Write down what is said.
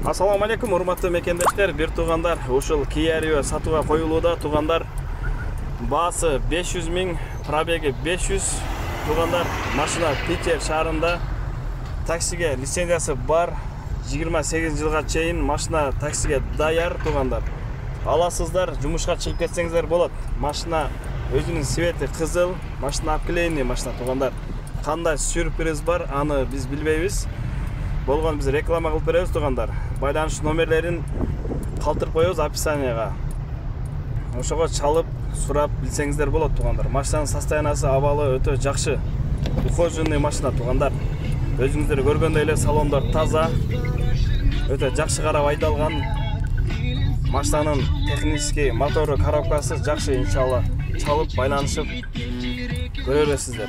Ассаламу алейкум, урматтуу мекендештер, бир туугандар, ушул Kia Rio сатууга коюлууда туугандар. Баасы 500 000, пробеги 500. Туугандар, машина Питер шаарында, таксиге лицензиясы бар. 28 жылга чейин машина таксиге даяр туугандар. Аласыздар, жумушка чыгып кетсеңиздер болот. Машина өзүнүн свети кызыл, машина обклеенный машина туугандар. Кандай сюрприз бар, аны биз билбейбиз. Болгон биз реклама кылып беребиз туугандар. Байланыш номерлерин калтырып коебуз описанияга. Ошого чалып, сурап билсеңиздер болот туугандар. Машинанын состояниясы, абалы өтө жакшы. Ухоженный машина туугандар. Өзүңүздөр көргөндөй эле салондор таза. Өтө жакшы карап айдалган. Машинанын технический мотору, коробкасы жакшы, иншалла. Чалып, байланышып көрө бересиздер.